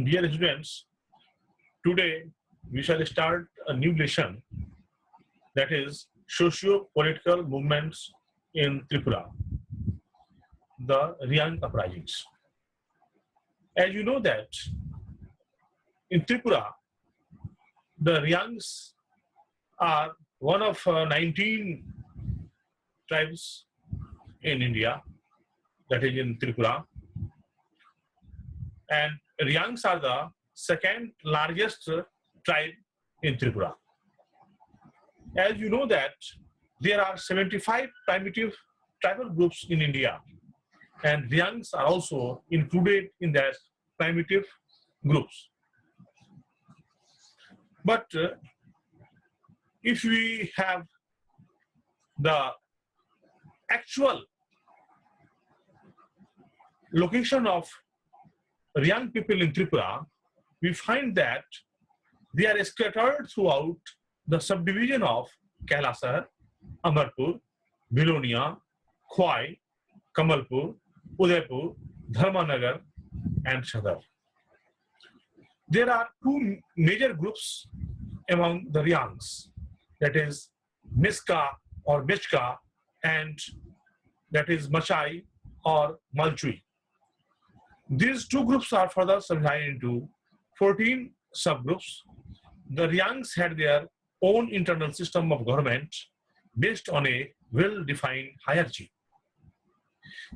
Dear students, today we shall start a new lesson, that is socio-political movements in Tripura, the Riang uprisings. As you know that in Tripura, the Riangs are one of 19 tribes in India, that is in Tripura, and Riangs are the second largest tribe in Tripura. As you know that there are 75 primitive tribal groups in India, and Riangs are also included in that primitive groups. But if we have the actual location of Riang people in Tripura, we find that they are scattered throughout the subdivision of Kailasar, Amarpur, Bilonia, Khwai, Kamalpur, Udaipur, Dharmanagar, and Shadar. There are two major groups among the Riangs, that is Miska or Michka, and that is Machai or Malchui. These two groups are further subdivided into 14 subgroups. The Riangs had their own internal system of government based on a well-defined hierarchy.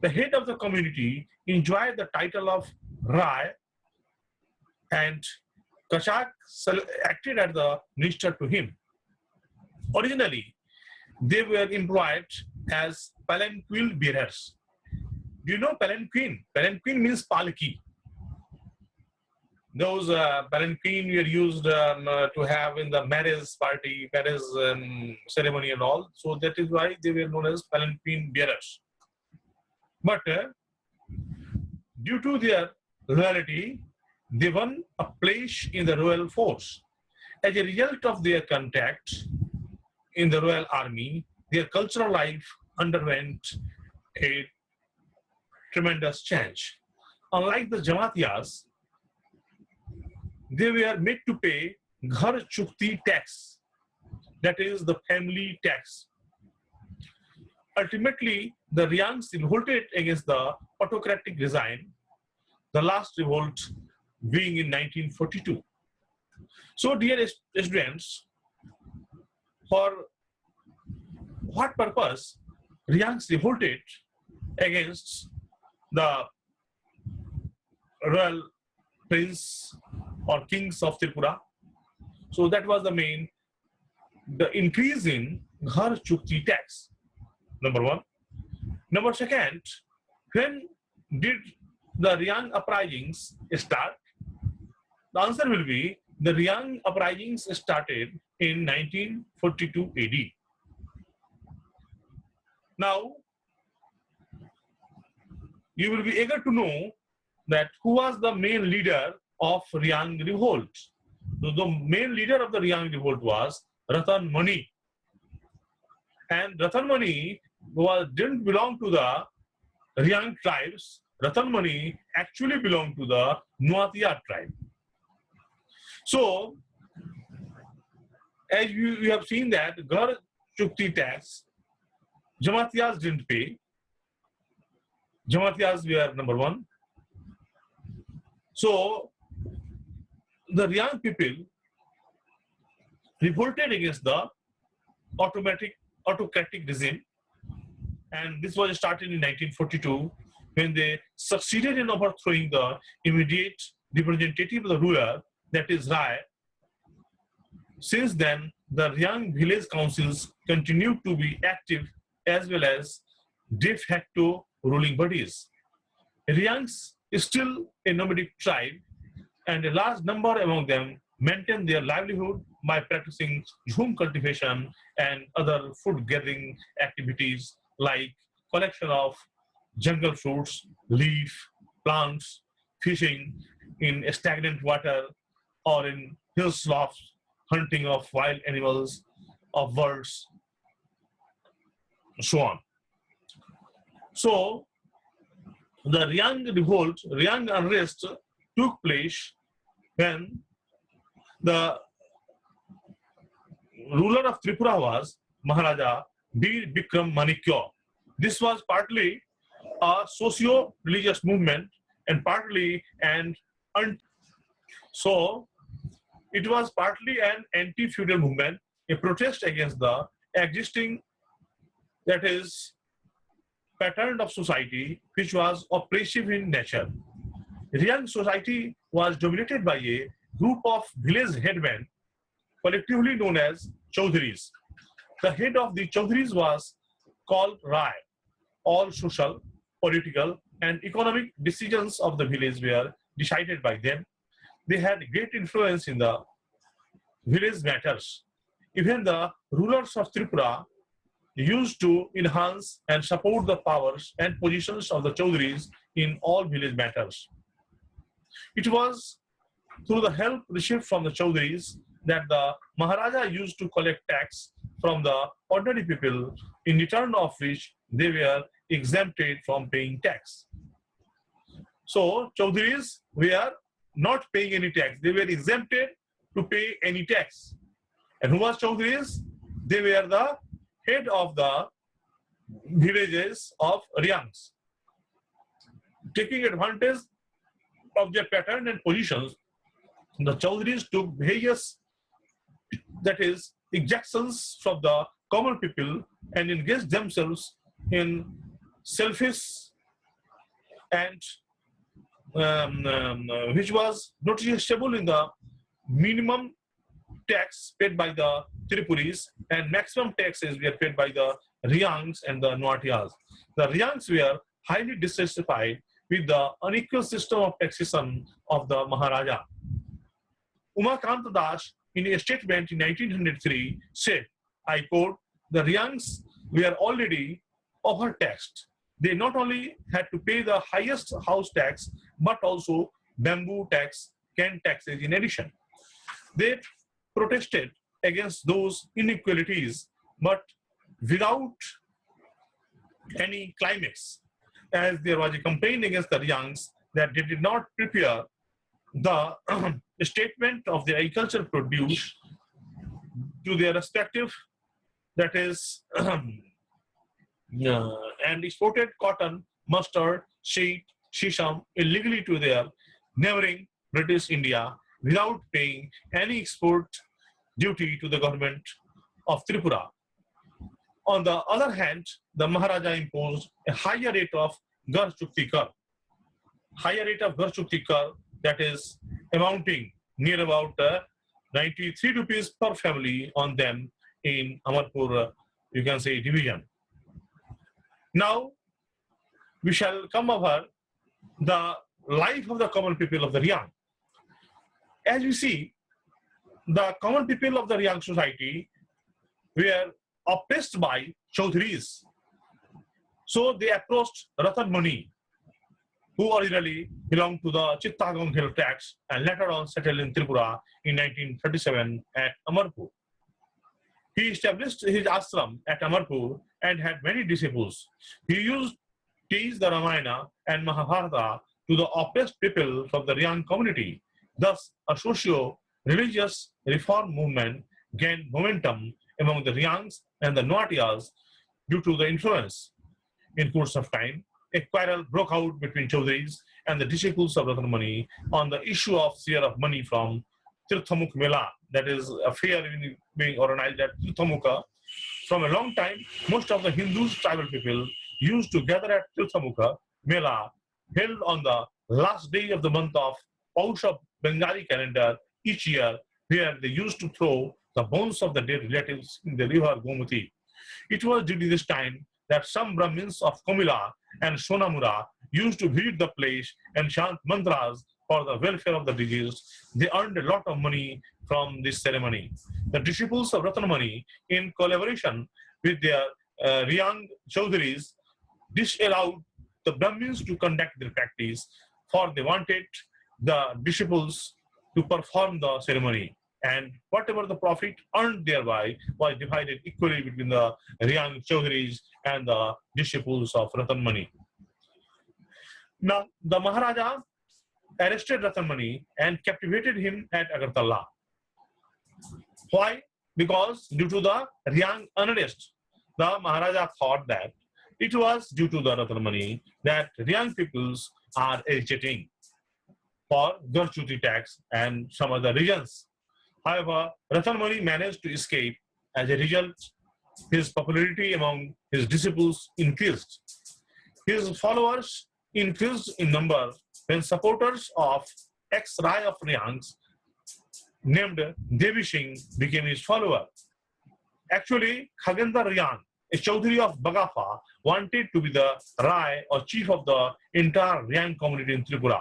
The head of the community enjoyed the title of Rai, and Kachak acted as the minister to him. Originally, they were employed as palanquin bearers. Do you know palanquin? Palanquin means palki. Those palanquin were used to have in the marriage party, marriage ceremony and all. So that is why they were known as palanquin bearers. But due to their loyalty, they won a place in the royal force. As a result of their contact in the royal army, their cultural life underwent a tremendous change. Unlike the Jamaatiyas, they were made to pay Ghar Chukti tax, that is the family tax. Ultimately, the Riangs revolted against the autocratic regime, the last revolt being in 1942. So, dear students, for what purpose Riangs revolted against the royal prince or kings of Tripura? So that was the increase in Ghar Chukti tax, number one. Number second, when did the Riang uprisings start? The answer will be the Riang uprisings started in 1942 AD. Now, you will be eager to know that who was the main leader of Riang revolt. So the main leader of the Riang revolt was Ratan Mani. And Ratan Mani didn't belong to the Riang tribes. Ratan Mani actually belonged to the Nuatia tribe. So, as you have seen that Ghar Chukti tax, Jamaatiyas didn't pay. Jamaatiyas were number one. So, the Riang people revolted against the autocratic regime, and this was started in 1942 when they succeeded in overthrowing the immediate representative of the ruler, that is Rai. Since then, the Riang village councils continued to be active as well as de facto ruling bodies. Riangs is still a nomadic tribe, and a large number among them maintain their livelihood by practicing jhum cultivation and other food gathering activities like collection of jungle fruits, leaf, plants, fishing in stagnant water, or in hill slopes, hunting of wild animals, of birds, so on. So, the Riang revolt, Riang unrest took place when the ruler of Tripura was Maharaja Bir Bikram Manikya. This was partly a socio-religious movement and partly so it was partly an anti-feudal movement, a protest against the existing, that is, pattern of society which was oppressive in nature. Riang society was dominated by a group of village headmen, collectively known as Chaudharis. The head of the Chaudharis was called Rai. All social, political, and economic decisions of the village were decided by them. They had great influence in the village matters. Even the rulers of Tripura used to enhance and support the powers and positions of the Chaudharis in all village matters. It was through the help received from the Chaudharis that the Maharaja used to collect tax from the ordinary people, in return of which they were exempted from paying tax. So Chaudharis were not paying any tax. They were exempted to pay any tax. And who was Chaudharis? They were the head of the villages of Riangs. Taking advantage of their pattern and positions, the Chaudharis took various, that is, exactions from the common people and engaged themselves in selfish and which was noticeable in the minimum tax paid by the Tripuris and maximum taxes were paid by the Riangs and the Nuatias. The Riangs were highly dissatisfied with the unequal system of taxation of the Maharaja. Umakant Das, in a statement in 1903, said, I quote, the Riangs were already overtaxed. They not only had to pay the highest house tax, but also bamboo tax, can taxes in addition. They protested against those inequalities, but without any climax, as there was a campaign against the Riangs that they did not prepare the statement of the agricultural produce to their respective, that is, and exported cotton, mustard, sheet, shisham illegally to their neighboring British India without paying any export duty to the government of Tripura. On the other hand, the Maharaja imposed a higher rate of Gar Chukti Kar. Higher rate of Gar Chukti Kar, that is amounting near about 93 rupees per family on them in Amarpur, you can say, division. Now, we shall come over the life of the common people of the Riang. As we see, the common people of the Riang society were oppressed by Chaudharis. So they approached Ratan Mani, who originally belonged to the Chittagong Hill tracts and later on settled in Tripura in 1937 at Amarpur. He established his ashram at Amarpur and had many disciples. He used to teach the Ramayana and Mahabharata to the oppressed people from the Riang community. Thus, a socio-religious reform movement gained momentum among the Riangs and the Nuatias due to the influence. In course of time, a quarrel broke out between Chaudharis and the disciples of Ratan Mani on the issue of share of money from Tirthamukh Mela, that is a fair being organized at Tirthamukha. From a long time, most of the Hindus tribal people used to gather at Tirthamukha Mela, held on the last day of the month of Paush of Bengali calendar each year, where they used to throw the bones of the dead relatives in the river Gomati. It was during this time that some Brahmins of Komila and Sonamura used to visit the place and chant mantras for the welfare of the deceased. They earned a lot of money from this ceremony. The disciples of Ratan Mani, in collaboration with their Riang Chaudharis, disallowed the Brahmins to conduct their practice, for they wanted the disciples to perform the ceremony. And whatever the profit earned thereby was divided equally between the Riang Chaudharis and the disciples of Ratan Mani. Now, the Maharaja arrested Ratanmani and captivated him at Agartala. Why? Because due to the Riang unrest, the Maharaja thought that it was due to the Ratanmani that Riang peoples are agitating for Garchuti tax and some other regions. However, Ratanmani managed to escape. As a result, his popularity among his disciples increased. His followers increased in number when supporters of ex-Rai of Riangs named Devi Singh became his follower. Actually, Khagendra Riang, a Chaudhary of Bagafa, wanted to be the Rai or chief of the entire Riang community in Tripura.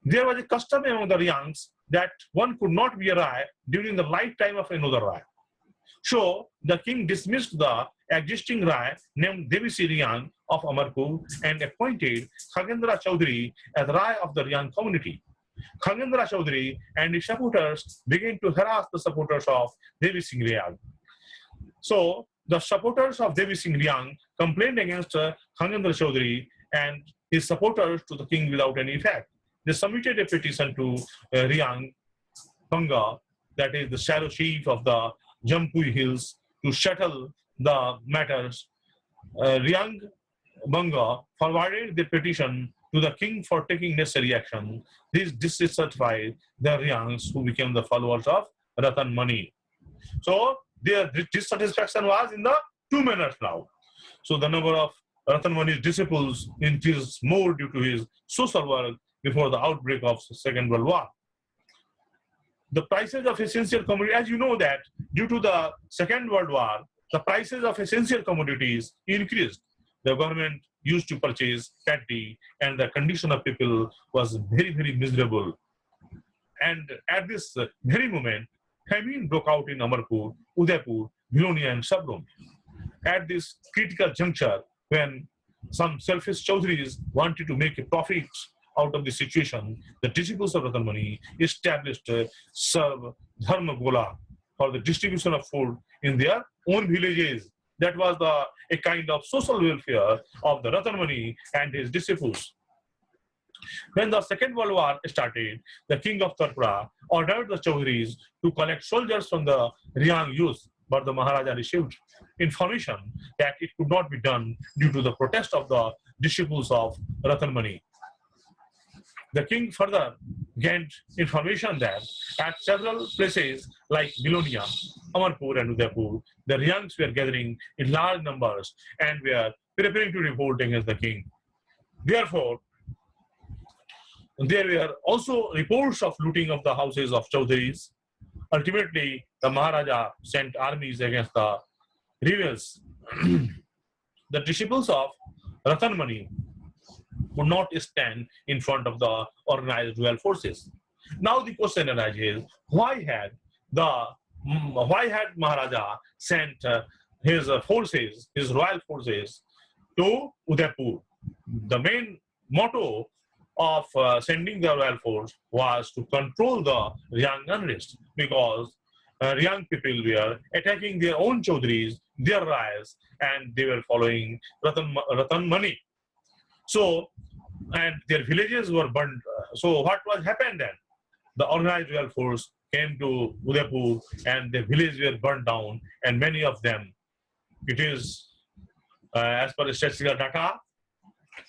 There was a custom among the Riangs that one could not be a Rai during the lifetime of another Rai. So the king dismissed the existing Rai named Devi Riang of Amarpur and appointed Khagendra Chaudhary as Rai of the Riang community. Khagendra Chaudhary and his supporters began to harass the supporters of Devi Singh Riang. So the supporters of Devi Singh Riang complained against Khagendra Chaudhary and his supporters to the king without any effect. They submitted a petition to Riang Banga, that is the shadow chief of the Jampui Hills, to settle the matters. Riang Banga forwarded the petition to the king for taking necessary action. This dissatisfied the Riangs, who became the followers of Ratanmani. So their dissatisfaction was in the two manners now. So the number of Ratanmani's disciples increased more due to his social work before the outbreak of the Second World War. The prices of essential commodities, as you know that due to the Second World War, the prices of essential commodities increased. The government used to purchase paddy and the condition of people was very, very miserable. And at this very moment, famine broke out in Amarpur, Udaipur, Bhilonia and Sabrum. At this critical juncture, when some selfish Chaudhrys wanted to make a profit out of the situation, the disciples of Ratanmani established Dharma Gola for the distribution of food in their own villages. That was a kind of social welfare of the Ratanmani and his disciples. When the Second World War started, the king of Tripura ordered the Chaudhrys to collect soldiers from the Riang youth, but the Maharaja received information that it could not be done due to the protest of the disciples of Ratanmani. The king further gained information that at several places like Bhilonia, Amarpur and Udaipur, the Riangs were gathering in large numbers and were preparing to revolt against the king. Therefore, there were also reports of looting of the houses of Chaudhrys. Ultimately, the Maharaja sent armies against the rebels. The disciples of Ratanmani would not stand in front of the organized royal forces. Now the question arises: why had Maharaja sent his forces, his royal forces, to Udaipur? The main motto of sending the royal force was to control the Riang unrest, because Riang people were attacking their own Chaudhrys, their Rais, and they were following Ratanmani. So, and their villages were burned. So what was happened then? The organized royal force came to Udaipur and the villages were burned down, and many of them, it is as per statistical data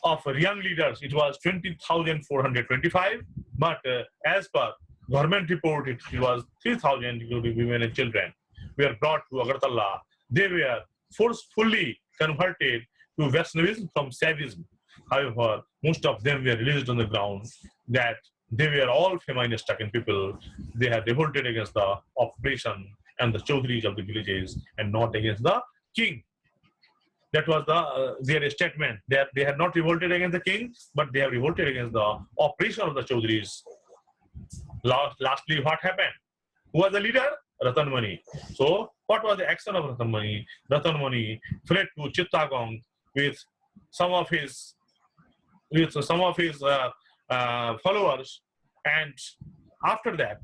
of Riang leaders, it was 20,425, but as per government report, it was 3,000, including women and children, were brought to Agartala. They were forcefully converted to Vaishnavism from Saivism. However, most of them were released on the ground that they were all famine-stricken people. They had revolted against the operation and the Chaudhrys of the villages and not against the king. That was their statement, that they had not revolted against the king, but they have revolted against the operation of the Chaudhrys. Lastly, what happened? Who was the leader? Ratanmani. So, what was the action of Ratanmani? Ratanmani fled to Chittagong with some of his followers, and after that,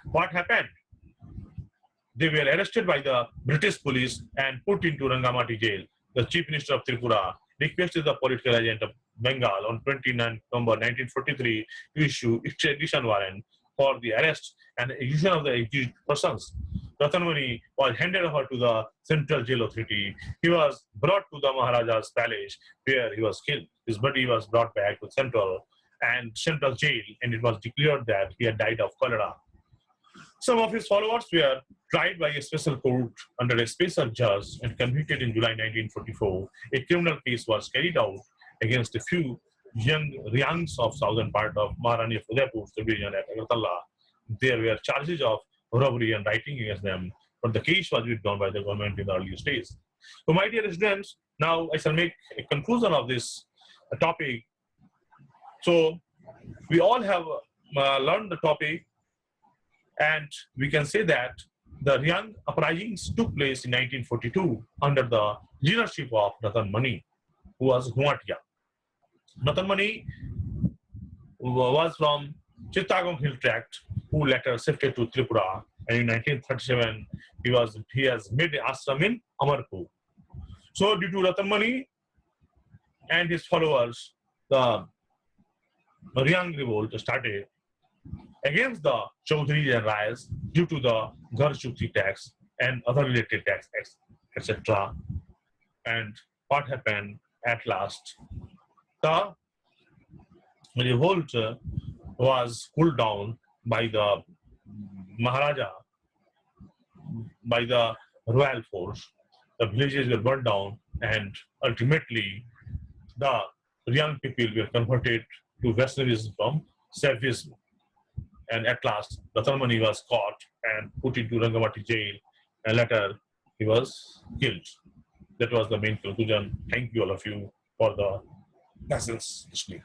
what happened? They were arrested by the British police and put into Rangamati jail. The chief minister of Tripura requested the political agent of Bengal on 29 November 1943 to issue extradition warrant for the arrest and execution of the accused persons. Ratan Mani was handed over to the Central Jail Authority. He was brought to the Maharaja's palace where he was killed. His body was brought back to Central Jail, and it was declared that he had died of cholera. Some of his followers were tried by a special court under a special judge and convicted in July 1944. A criminal case was carried out against a few young Riangs of southern part of Maharani of Udaipur division at Agartala. There were charges of robbery and rioting against them, but the case was withdrawn by the government in the early stage. So, my dear residents, now I shall make a conclusion of this topic. So, we all have learned the topic, and we can say that the Riang uprisings took place in 1942 under the leadership of Ratan Mani, who was Huatia. Ratan Mani was from Chittagong Hill Tract, who later shifted to Tripura, and in 1937 he has made an ashram in Amarpur. So, due to Ratan Mani and his followers, the Riang revolt started against the Chaudhary and Rayas due to the Ghar Chukti tax and other related taxes, etc. And what happened at last? The revolt was cooled down by the Maharaja, by the royal force. The villages were burned down, and ultimately the young people were converted to Vaishnavism from Saivism. And at last, Ratan Mani was caught and put into Rangamati jail, and later he was killed. That was the main conclusion. Thank you all of you for the lessons listening.